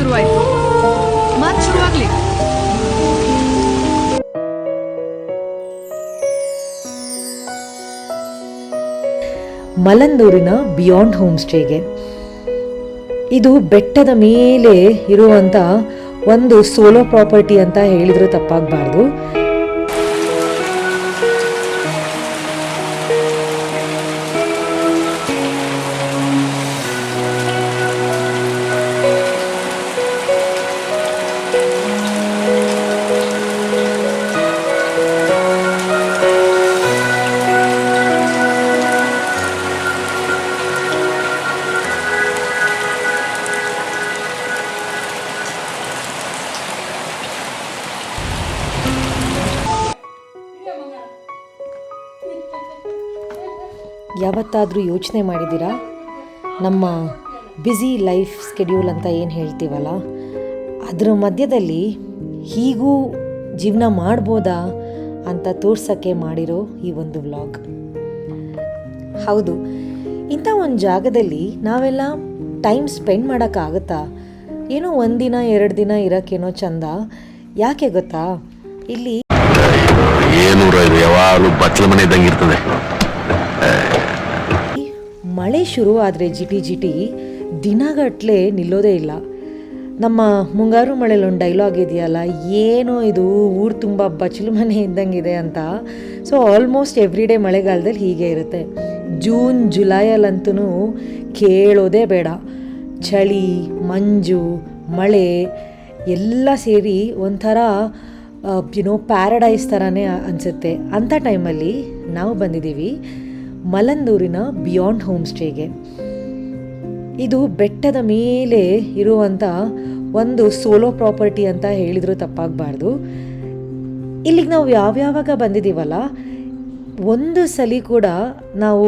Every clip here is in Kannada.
ಶುರುವಾಯ್ತು. ಮಾತು ಶುರುವಾಗ್ಲಿ. ಮಲಂದೂರಿನ ಬಿಯಾಂಡ್ ಹೋಮ್ ಸ್ಟೇಗೆ. ಇದು ಬೆಟ್ಟದ ಮೇಲೆ ಇರುವಂಥ ಒಂದು ಸೋಲೋ ಪ್ರಾಪರ್ಟಿ ಅಂತ ಹೇಳಿದರೂ ತಪ್ಪಾಗಬಾರ್ದು. ಯಾವತ್ತಾದರೂ ಯೋಚನೆ ಮಾಡಿದ್ದೀರಾ, ನಮ್ಮ ಬ್ಯುಸಿ ಲೈಫ್ ಸ್ಕೆಡ್ಯೂಲ್ ಅಂತ ಏನು ಹೇಳ್ತೀವಲ್ಲ, ಅದರ ಮಧ್ಯದಲ್ಲಿ ಹೀಗೂ ಜೀವನ ಮಾಡ್ಬೋದಾ ಅಂತ ತೋರ್ಸೋಕ್ಕೆ ಮಾಡಿರೋ ಈ ಒಂದು ವ್ಲಾಗ್. ಹೌದು, ಇಂಥ ಒಂದು ಜಾಗದಲ್ಲಿ ನಾವೆಲ್ಲ ಟೈಮ್ ಸ್ಪೆಂಡ್ ಮಾಡೋಕ್ಕಾಗತ್ತಾ? ಏನೋ ಒಂದಿನ 2 ದಿನ ಇರೋಕ್ಕೇನೋ ಚಂದ. ಯಾಕೆ ಗೊತ್ತಾ, ಇಲ್ಲಿ ಮಳೆ ಶುರು ಆದರೆ ಜಿಟಿ ದಿನಗಟ್ಟಲೆ ನಿಲ್ಲೋದೇ ಇಲ್ಲ. ನಮ್ಮ ಮುಂಗಾರು ಮಳೆಯಲ್ಲಿ ಒಂದು ಡೈಲಾಗ್ ಇದೆಯಲ್ಲ, ಏನೋ ಇದು ಊರು ತುಂಬ ಬಚ್ಚಲು ಮನೆ ಇದ್ದಂಗಿದೆ ಅಂತ. ಸೊ ಆಲ್ಮೋಸ್ಟ್ ಎವ್ರಿ ಡೇ ಮಳೆಗಾಲದಲ್ಲಿ ಹೀಗೆ ಇರುತ್ತೆ. ಜೂನ್ ಜುಲೈಯಲ್ಲಂತೂ ಕೇಳೋದೇ ಬೇಡ. ಚಳಿ, ಮಂಜು, ಮಳೆ ಎಲ್ಲ ಸೇರಿ ಒಂಥರ ಪ್ಯಾರಡೈಸ್ ಥರನೇ ಅನಿಸುತ್ತೆ. ಅಂಥ ಟೈಮಲ್ಲಿ ನಾವು ಬಂದಿದ್ದೀವಿ ಮಲಂದೂರಿನ ಬಿಯಾಂಡ್ ಹೋಮ್ ಸ್ಟೇಗೆ. ಇದು ಬೆಟ್ಟದ ಮೇಲೆ ಇರುವಂಥ ಒಂದು ಸೋಲೋ ಪ್ರಾಪರ್ಟಿ ಅಂತ ಹೇಳಿದರೂ ತಪ್ಪಾಗಬಾರ್ದು. ಇಲ್ಲಿಗೆ ನಾವು ಯಾವ್ಯಾವಾಗ ಬಂದಿದ್ದೀವಲ್ಲ, ಒಂದು ಸಲ ಕೂಡ ನಾವು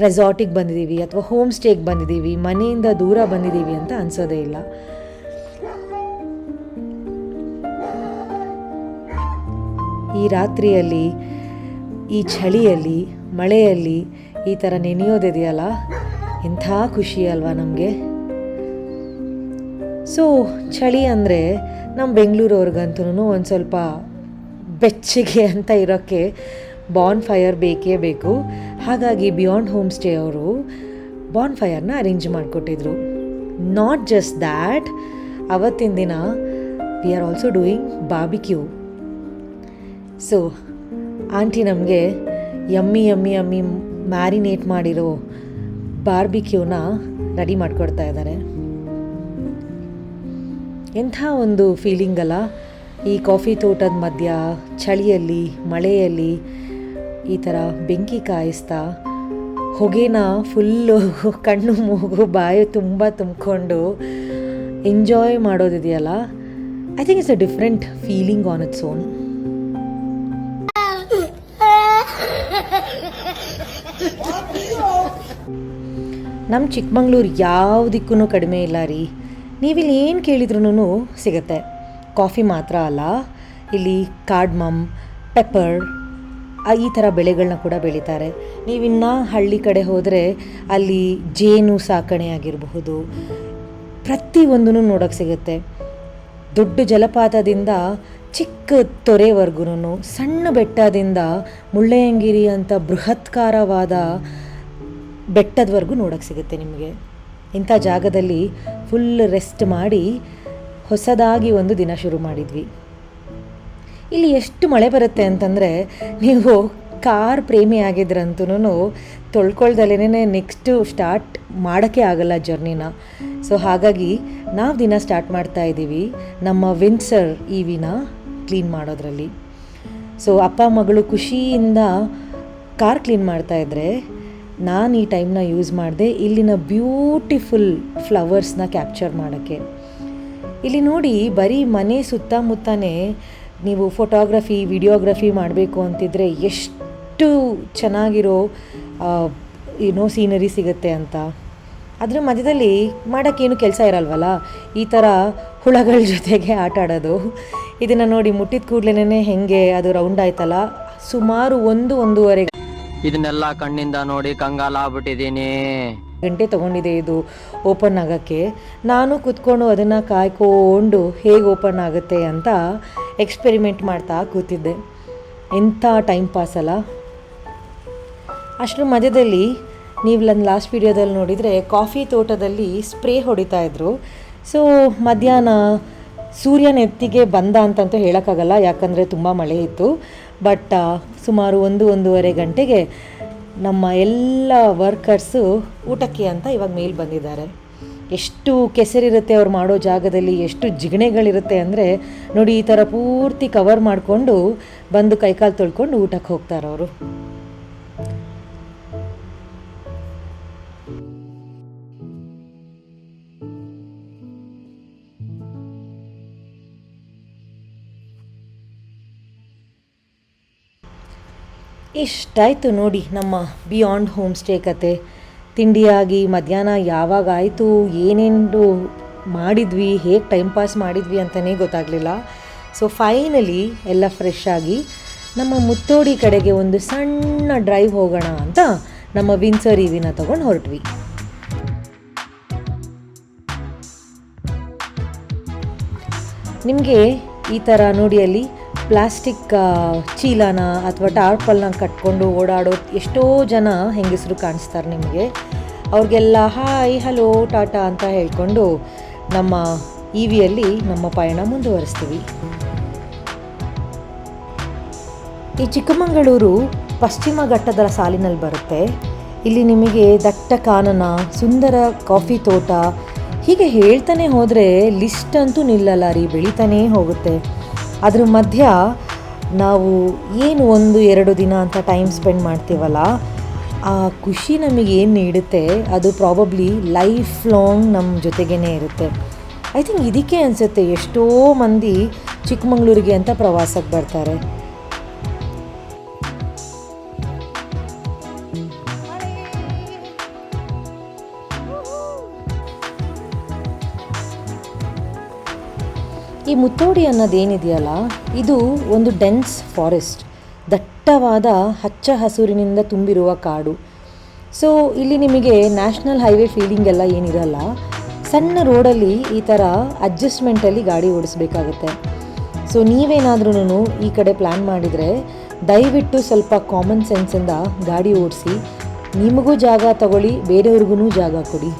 ರೆಸಾರ್ಟಿಗೆ ಬಂದಿದ್ದೀವಿ ಅಥವಾ ಹೋಮ್ ಸ್ಟೇಗೆ ಬಂದಿದ್ದೀವಿ, ಮನೆಯಿಂದ ದೂರ ಬಂದಿದ್ದೀವಿ ಅಂತ ಅನಿಸೋದೇ ಇಲ್ಲ. ಈ ರಾತ್ರಿಯಲ್ಲಿ, ಈ ಚಳಿಯಲ್ಲಿ, ಮಳೆಯಲ್ಲಿ ಈ ಥರ ನೆನೆಯೋದಿದೆಯಲ್ಲ, ಎಂಥ ಖುಷಿ ಅಲ್ವಾ ನಮಗೆ. ಸೊ ಚಳಿ ಅಂದರೆ ನಮ್ಮ ಬೆಂಗಳೂರವ್ರಿಗಂತೂ ಒಂದು ಸ್ವಲ್ಪ ಬೆಚ್ಚಗೆ ಅಂತ ಇರೋಕ್ಕೆ ಬಾನ್ ಫೈರ್ ಬೇಕೇ ಬೇಕು. ಹಾಗಾಗಿ ಬಿಯಾಂಡ್ ಹೋಮ್ ಸ್ಟೇ ಅವರು ಬಾನ್ ಫೈರ್ನ ಅರೇಂಜ್ ಮಾಡಿಕೊಟ್ಟಿದ್ರು. ನಾಟ್ ಜಸ್ಟ್ ದ್ಯಾಟ್, ಅವತ್ತಿನ ದಿನ we are also doing barbecue. So aunty ನಮಗೆ ಯಮ್ಮಿ ಮ್ಯಾರಿನೇಟ್ ಮಾಡಿರೋ ಬಾರ್ಬಿಕ್ಯೂನ ರೆಡಿ ಮಾಡಿಕೊಡ್ತಾ ಇದ್ದಾರೆ. ಎಂಥ ಒಂದು ಫೀಲಿಂಗ್ ಅಲ್ಲ, ಈ ಕಾಫಿ ತೋಟದ ಮಧ್ಯ ಚಳಿಯಲ್ಲಿ, ಮಳೆಯಲ್ಲಿ ಈ ಥರ ಬೆಂಕಿ ಕಾಯಿಸ್ತಾ ಹೊಗೆನ ಫುಲ್ಲು ಕಣ್ಣು ಮೂಗು ಬಾಯಿ ತುಂಬ ತುಂಬಿಕೊಂಡು ಎಂಜಾಯ್ ಮಾಡೋದಿದೆಯಲ್ಲ, I think it's a different feeling on its own. ನಮ್ಮ ಚಿಕ್ಕಮಂಗ್ಳೂರು ಯಾವುದಕ್ಕೂ ಕಡಿಮೆ ಇಲ್ಲ ರೀ. ನೀವಿಲ್ಲಿ ಏನು ಕೇಳಿದ್ರೂ ಸಿಗುತ್ತೆ. ಕಾಫಿ ಮಾತ್ರ ಅಲ್ಲ, ಇಲ್ಲಿ ಕಾರ್ಡ್ಮಮ್, ಪೆಪ್ಪರ್ ಈ ಥರ ಬೆಳೆಗಳನ್ನ ಕೂಡ ಬೆಳೀತಾರೆ. ನೀವಿನ್ನು ಹಳ್ಳಿ ಕಡೆ ಹೋದರೆ ಅಲ್ಲಿ ಜೇನು ಸಾಕಣೆ ಆಗಿರಬಹುದು, ಪ್ರತಿಯೊಂದೂ ನೋಡೋಕ್ಕೆ ಸಿಗುತ್ತೆ. ದೊಡ್ಡ ಜಲಪಾತದಿಂದ ಚಿಕ್ಕ ತೊರೆವರೆಗೂ, ಸಣ್ಣ ಬೆಟ್ಟದಿಂದ ಮುಳ್ಳಯ್ಯನಗಿರಿ ಅಂತ ಬೃಹತ್ಕಾರವಾದ ಬೆಟ್ಟದವರೆಗೂ ನೋಡೋಕ್ಕೆ ಸಿಗುತ್ತೆ ನಿಮಗೆ. ಇಂಥ ಜಾಗದಲ್ಲಿ ಫುಲ್ ರೆಸ್ಟ್ ಮಾಡಿ ಹೊಸದಾಗಿ ಒಂದು ದಿನ ಶುರು ಮಾಡಿದ್ವಿ. ಇಲ್ಲಿ ಎಷ್ಟು ಮಳೆ ಬರುತ್ತೆ ಅಂತಂದರೆ, ನೀವು ಕಾರ್ ಪ್ರೇಮಿ ಆಗಿದ್ರಂತೂ ತೊಳ್ಕೊಳ್ದಲೇ ನೆಕ್ಸ್ಟು ಸ್ಟಾರ್ಟ್ ಮಾಡೋಕ್ಕೆ ಆಗಲ್ಲ ಜರ್ನಿನ. ಸೊ ಹಾಗಾಗಿ ನಾವು ದಿನ ಸ್ಟಾರ್ಟ್ ಮಾಡ್ತಾ ಇದ್ದೀವಿ ನಮ್ಮ ವಿನ್ಸರ್ EVನ ಕ್ಲೀನ್ ಮಾಡೋದ್ರಲ್ಲಿ. ಸೊ ಅಪ್ಪ ಮಗಳು ಖುಷಿಯಿಂದ ಕಾರ್ ಕ್ಲೀನ್ ಮಾಡ್ತಾಯಿದ್ರೆ, ನಾನು ಈ ಟೈಮ್ನ ಯೂಸ್ ಮಾಡಿದೆ ಇಲ್ಲಿನ ಬ್ಯೂಟಿಫುಲ್ ಫ್ಲವರ್ಸ್ನ ಕ್ಯಾಪ್ಚರ್ ಮಾಡೋಕ್ಕೆ. ಇಲ್ಲಿ ನೋಡಿ, ಬರೀ ಮನೆ ಸುತ್ತಮುತ್ತನೇ ನೀವು ಫೋಟೋಗ್ರಫಿ, ವಿಡಿಯೋಗ್ರಫಿ ಮಾಡಬೇಕು ಅಂತಿದ್ರೆ ಎಷ್ಟು ಚೆನ್ನಾಗಿರೋ ಸೀನರಿ ಸಿಗುತ್ತೆ ಅಂತ. ಅದ್ರ ಮಧ್ಯದಲ್ಲಿ ಮಾಡೋಕ್ಕೇನು ಕೆಲಸ ಇರಲ್ವಲ್ಲ, ಈ ಥರ ಹುಳಗಳ ಜೊತೆಗೆ ಆಟ ಆಡೋದು. ಇದನ್ನು ನೋಡಿ, ಮುಟ್ಟಿದ ಕೂಡಲೇ ಹೆಂಗೆ ಅದು ರೌಂಡ್ ಆಯ್ತಲ್ಲ, ಸುಮಾರು 1-1.5 ಇದನ್ನೆಲ್ಲ ಕಣ್ಣಿಂದ ನೋಡಿ ಕಂಗಾಲಾಗ್ಬಿಟ್ಟಿದ್ದೀನಿ. ಗಂಟೆ ತೊಗೊಂಡಿದೆ ಇದು ಓಪನ್ ಆಗೋಕ್ಕೆ. ನಾನು ಕೂತ್ಕೊಂಡು ಅದನ್ನು ಕಾಯ್ಕೊಂಡು ಹೇಗೆ ಓಪನ್ ಆಗುತ್ತೆ ಅಂತ ಎಕ್ಸ್ಪೆರಿಮೆಂಟ್ ಮಾಡ್ತಾ ಕೂತಿದ್ದೆ. ಎಂಥ ಟೈಮ್ ಪಾಸ್ ಅಲ್ಲ. ಅಷ್ಟರ ಮಧ್ಯದಲ್ಲಿ ನೀವು ನನ್ನ ಲಾಸ್ಟ್ ವಿಡಿಯೋದಲ್ಲಿ ನೋಡಿದರೆ ಕಾಫಿ ತೋಟದಲ್ಲಿ ಸ್ಪ್ರೇ ಹೊಡಿತಾ ಇದ್ರು. ಸೊ ಮಧ್ಯಾಹ್ನ ಸೂರ್ಯನ ಎತ್ತಿಗೆ ಬಂದ ಅಂತಂತೂ ಹೇಳೋಕ್ಕಾಗಲ್ಲ, ಯಾಕಂದರೆ ತುಂಬ ಮಳೆ ಇತ್ತು. ಬಟ್ ಸುಮಾರು 1-1:30 ಗಂಟೆಗೆ ನಮ್ಮ ಎಲ್ಲ ವರ್ಕರ್ಸು ಊಟಕ್ಕೆ ಅಂತ ಇವಾಗ ಮೇಲೆ ಬಂದಿದ್ದಾರೆ. ಎಷ್ಟು ಕೆಸರಿರುತ್ತೆ ಅವ್ರು ಮಾಡೋ ಜಾಗದಲ್ಲಿ, ಎಷ್ಟು ಜಿಗಣೆಗಳಿರುತ್ತೆ ಅಂದರೆ ನೋಡಿ, ಈ ಥರ ಪೂರ್ತಿ ಕವರ್ ಮಾಡಿಕೊಂಡು ಬಂದು ಕೈಕಾಲು ತೊಳ್ಕೊಂಡು ಊಟಕ್ಕೆ ಹೋಗ್ತಾರೆ ಅವರು. ಇಷ್ಟಾಯಿತು ನೋಡಿ ನಮ್ಮ ಬಿಯಾಂಡ್ ಹೋಮ್ ಸ್ಟೇ ಕತೆ. ತಿಂಡಿಯಾಗಿ ಮಧ್ಯಾಹ್ನ ಯಾವಾಗ ಆಯಿತು, ಏನೇನು ಮಾಡಿದ್ವಿ, ಹೇಗೆ ಟೈಮ್ ಪಾಸ್ ಮಾಡಿದ್ವಿ ಅಂತಲೇ ಗೊತ್ತಾಗಲಿಲ್ಲ. ಸೊ ಫೈನಲಿ ಎಲ್ಲ ಫ್ರೆಶ್ ಆಗಿ ನಮ್ಮ ಮುತ್ತೋಡಿ ಕಡೆಗೆ ಒಂದು ಸಣ್ಣ ಡ್ರೈವ್ ಹೋಗೋಣ ಅಂತ ನಮ್ಮ ವಿನ್ಸರ್ ಇವಿನ ತೊಗೊಂಡು ಹೊರಟ್ವಿ. ನಿಮಗೆ ಈ ಥರ ನೋಡಿ ಅಲ್ಲಿ ಪ್ಲಾಸ್ಟಿಕ್ ಚೀಲನ ಅಥವಾ ಟಾರ್ಪಲ್ನ ಕಟ್ಕೊಂಡು ಓಡಾಡೋ ಎಷ್ಟೋ ಜನ ಹೆಂಗಸರು ಕಾಣಿಸ್ತಾರೆ ನಿಮಗೆ. ಅವ್ರಿಗೆಲ್ಲ ಹಾಯ್, ಹಲೋ, ಟಾಟಾ ಅಂತ ಹೇಳ್ಕೊಂಡು ನಮ್ಮ ಇವಿಯಲ್ಲಿ ನಮ್ಮ ಪಯಣ ಮುಂದುವರಿಸ್ತೀವಿ. ಈ ಚಿಕ್ಕಮಗಳೂರು ಪಶ್ಚಿಮ ಘಟ್ಟದ ಸಾಲಿನಲ್ಲಿ ಬರುತ್ತೆ. ಇಲ್ಲಿ ನಿಮಗೆ ದಟ್ಟ ಕಾನನ, ಸುಂದರ ಕಾಫಿ ತೋಟ, ಹೀಗೆ ಹೇಳ್ತಾನೆ ಹೋದರೆ ಲಿಸ್ಟ್ ಅಂತೂ ನಿಲ್ಲಲ್ಲ ರೀ, ಬೆಳೀತಾನೇ ಹೋಗುತ್ತೆ. ಅದ್ರ ಮಧ್ಯ ನಾವು ಏನು 1-2 ದಿನ ಅಂತ ಟೈಮ್ ಸ್ಪೆಂಡ್ ಮಾಡ್ತೀವಲ್ಲ, ಆ ಖುಷಿ ನಮಗೆ ಏನು ನೀಡುತ್ತೆ ಅದು ಪ್ರಾಬಬ್ಲಿ ಲೈಫ್ ಲಾಂಗ್ ನಮ್ಮ ಜೊತೆಗೇ ಇರುತ್ತೆ. ಐ ಥಿಂಕ್ ಇದಕ್ಕೆ ಅನಿಸುತ್ತೆ ಎಷ್ಟೋ ಮಂದಿ ಚಿಕ್ಕಮಗಳೂರಿಗೆ ಅಂತ ಪ್ರವಾಸಕ್ಕೆ ಬರ್ತಾರೆ. ಈ ಮುತ್ತೋಡಿ ಅನ್ನೋದೇನಿದೆಯಲ್ಲ, ಇದು ಒಂದು ಡೆನ್ಸ್ ಫಾರೆಸ್ಟ್, ದಟ್ಟವಾದ ಹಚ್ಚ ಹಸುರಿನಿಂದ ತುಂಬಿರುವ ಕಾಡು. ಸೊ ಇಲ್ಲಿ ನಿಮಗೆ ನ್ಯಾಷನಲ್ ಹೈವೇ ಫೀಲಿಂಗ್ ಎಲ್ಲ ಏನಿರಲ್ಲ. ಸಣ್ಣ ರೋಡಲ್ಲಿ ಈ ಥರ ಅಡ್ಜಸ್ಟ್ಮೆಂಟಲ್ಲಿ ಗಾಡಿ ಓಡಿಸ್ಬೇಕಾಗುತ್ತೆ. ಸೊ ನೀವೇನಾದ್ರೂ ಈ ಕಡೆ ಪ್ಲ್ಯಾನ್ ಮಾಡಿದರೆ ದಯವಿಟ್ಟು ಸ್ವಲ್ಪ ಕಾಮನ್ ಸೆನ್ಸಿಂದ ಗಾಡಿ ಓಡಿಸಿ. ನಿಮಗೂ ಜಾಗ ತಗೊಳ್ಳಿ, ಬೇರೆಯವ್ರಿಗೂ ಜಾಗ ಕೊಡಿ.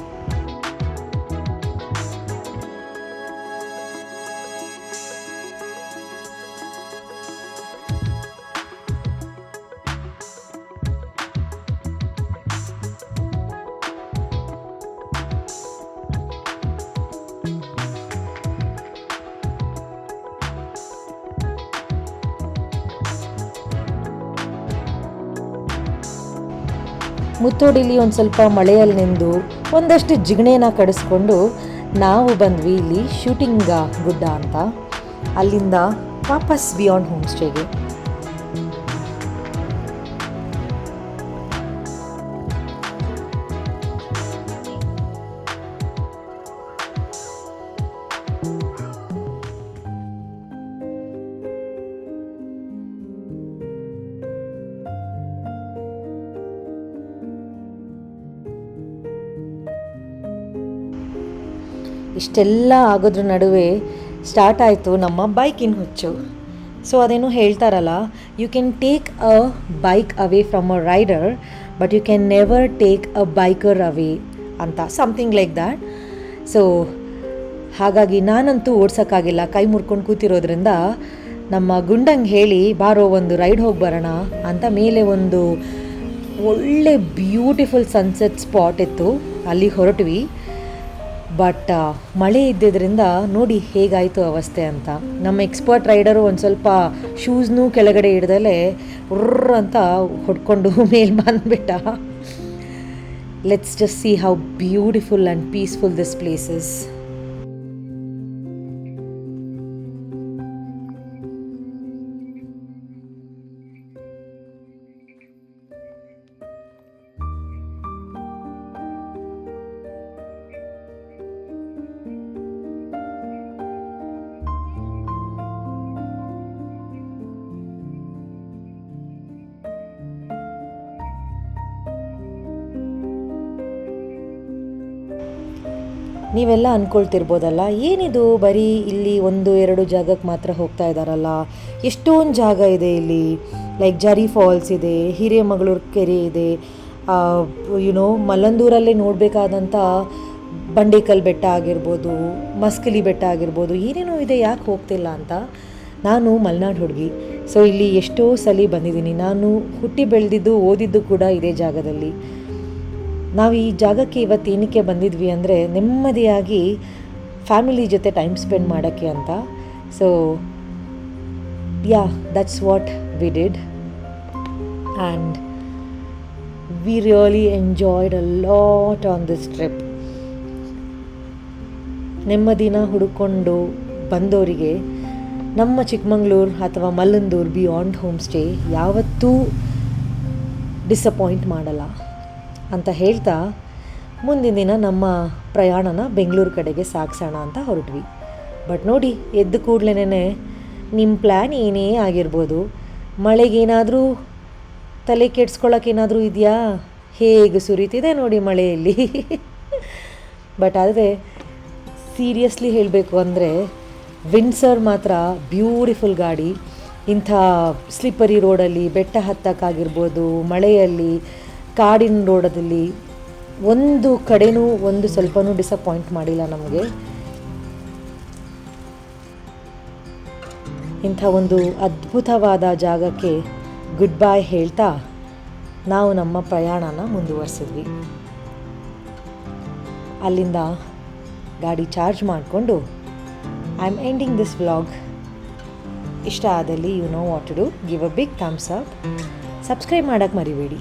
ಮುತ್ತೋಡಿಲಿ ಒಂದು ಸ್ವಲ್ಪ ಮಳೆಯಲ್ಲಿ ನೆಂದು ಒಂದಷ್ಟು ಜಿಗಣೆನ ಕಡಿಸ್ಕೊಂಡು ನಾವು ಬಂದ್ವಿ ಇಲ್ಲಿ ಶೂಟಿಂಗ್ ಗುಡ್ಡ ಅಂತ. ಅಲ್ಲಿಂದ ವಾಪಸ್ ಬಿಯಾಂಡ್ ಹೋಮ್ ಸ್ಟೇಗೆ. ಇಷ್ಟೆಲ್ಲ ಆಗೋದ್ರ ನಡುವೆ ಸ್ಟಾರ್ಟ್ ಆಯಿತು ನಮ್ಮ ಬೈಕಿನ ಹುಚ್ಚು. ಸೊ ಅದೇನೋ ಹೇಳ್ತಾರಲ್ಲ, you can take a bike away from a rider but you can never take a biker away ಅಂತ, ಸಮಥಿಂಗ್ ಲೈಕ್ ದ್ಯಾಟ್. ಸೊ ಹಾಗಾಗಿ ನಾನಂತೂ ಓಡ್ಸೋಕ್ಕಾಗಿಲ್ಲ, ಕೈ ಮುರ್ಕೊಂಡು ಕೂತಿರೋದ್ರಿಂದ ನಮ್ಮ ಗುಂಡಂಗೆ ಹೇಳಿ ಬಾರೋ ಒಂದು ರೈಡ್ ಹೋಗಿ ಬರೋಣ ಅಂತ ಮೇಲೆ ಒಂದು ಒಳ್ಳೆ ಬ್ಯೂಟಿಫುಲ್ ಸನ್ಸೆಟ್ ಸ್ಪಾಟ್ ಇತ್ತು, ಅಲ್ಲಿಗೆ ಹೊರಟ್ವಿ. ಬಟ್ ಮಳೆ ಇದ್ದಿದ್ದರಿಂದ ನೋಡಿ ಹೇಗಾಯಿತು ಅವಸ್ಥೆ ಅಂತ. ನಮ್ಮ ಎಕ್ಸ್ಪರ್ಟ್ ರೈಡರು ಒಂದು ಸ್ವಲ್ಪ ಶೂಸ್ನೂ ಕೆಳಗಡೆ ಹಿಡ್ದಲೇ ಉರ್ರ್ ಅಂತ ಹೊಡ್ಕೊಂಡು ಮೇಲೆ ಬಂದುಬಿಟ್ಟ. Let's just see how beautiful and peaceful this place is. ನೀವೆಲ್ಲ ಅಂದ್ಕೊಳ್ತಿರ್ಬೋದಲ್ಲ, ಏನಿದು ಬರೀ ಇಲ್ಲಿ 1-2 ಜಾಗಕ್ಕೆ ಮಾತ್ರ ಹೋಗ್ತಾ ಇದ್ದಾರಲ್ಲ, ಎಷ್ಟೊಂದು ಜಾಗ ಇದೆ ಇಲ್ಲಿ. ಲೈಕ್ ಜರಿ ಫಾಲ್ಸ್ ಇದೆ, ಹಿರೇಮಗಳೂರು ಕೆರೆ ಇದೆ, ಮಲ್ಲಂದೂರಲ್ಲೇ ನೋಡಬೇಕಾದಂಥ ಬಂಡೇಕಲ್ ಬೆಟ್ಟ ಆಗಿರ್ಬೋದು, ಮಸ್ಕಲಿ ಬೆಟ್ಟ ಆಗಿರ್ಬೋದು, ಏನೇನೋ ಇದೆ, ಯಾಕೆ ಹೋಗ್ತಿಲ್ಲ ಅಂತ. ನಾನು ಮಲೆನಾಡು ಹುಡುಗಿ, ಸೊ ಇಲ್ಲಿ ಎಷ್ಟೋ ಸಲ ಬಂದಿದ್ದೀನಿ. ನಾನು ಹುಟ್ಟಿ ಬೆಳೆದಿದ್ದು ಓದಿದ್ದು ಕೂಡ ಇದೇ ಜಾಗದಲ್ಲಿ. ನಾವು ಈ ಜಾಗಕ್ಕೆ ಇವತ್ತೇನಕ್ಕೆ ಬಂದಿದ್ವಿ ಅಂದರೆ ನೆಮ್ಮದಿಯಾಗಿ ಫ್ಯಾಮಿಲಿ ಜೊತೆ ಟೈಮ್ ಸ್ಪೆಂಡ್ ಮಾಡೋಕ್ಕೆ ಅಂತ. So that's what we did and we really enjoyed a lot on this trip. ನೆಮ್ಮದಿನ ಹುಡುಕೊಂಡು ಬಂದವರಿಗೆ ನಮ್ಮ ಚಿಕ್ಕಮಂಗ್ಳೂರು ಅಥವಾ ಮಲ್ಲಂದೂರು ಬಿಯಾಂಡ್ ಹೋಮ್ ಸ್ಟೇ ಯಾವತ್ತೂ ಡಿಸಪಾಯಿಂಟ್ ಮಾಡಲ್ಲ ಅಂತ ಹೇಳ್ತಾ ಮುಂದಿನ ದಿನ ನಮ್ಮ ಪ್ರಯಾಣನ ಬೆಂಗಳೂರು ಕಡೆಗೆ ಸಾಗಿಸೋಣ ಅಂತ ಹೊರಟ್ವಿ. ಬಟ್ ನೋಡಿ, ಎದ್ದು ಕೂಡಲೇ ನಿಮ್ಮ ಪ್ಲ್ಯಾನ್ ಏನೇ ಆಗಿರ್ಬೋದು, ಮಳೆಗೇನಾದರೂ ತಲೆ ಕೆಡ್ಸ್ಕೊಳ್ಳೋಕ್ಕೇನಾದರೂ ಇದೆಯಾ? ಹೇಗೆ ಸುರಿತಿದೆ ನೋಡಿ ಮಳೆಯಲ್ಲಿ. ಬಟ್ ಆದರೆ ಸೀರಿಯಸ್ಲಿ ಹೇಳಬೇಕು ಅಂದರೆ ವಿಂಡ್ಸರ್ ಮಾತ್ರ ಬ್ಯೂಟಿಫುಲ್ ಗಾಡಿ. ಇಂಥ ಸ್ಲಿಪ್ಪರಿ ರೋಡಲ್ಲಿ ಬೆಟ್ಟ ಹತ್ತಕ್ಕಾಗಿರ್ಬೋದು, ಮಳೆಯಲ್ಲಿ ಕಾಡಿನ ರೋಡದಲ್ಲಿ ಒಂದು ಕಡೆನೂ ಒಂದು ಸ್ವಲ್ಪನೂ ಡಿಸಪಾಯಿಂಟ್ ಮಾಡಿಲ್ಲ ನಮಗೆ. ಇಂಥ ಒಂದು ಅದ್ಭುತವಾದ ಜಾಗಕ್ಕೆ ಗುಡ್ ಬೈ ಹೇಳ್ತಾ ನಾವು ನಮ್ಮ ಪ್ರಯಾಣನ ಮುಂದುವರಿಸಿದ್ವಿ. ಅಲ್ಲಿಂದ ಗಾಡಿ ಚಾರ್ಜ್ ಮಾಡಿಕೊಂಡು I am ending this vlog. ಇಷ್ಟ ಆದಲ್ಲಿ you know what to do, give a big thumbs up, subscribe ಮಾಡೋಕ್ಕೆ ಮರಿಬೇಡಿ.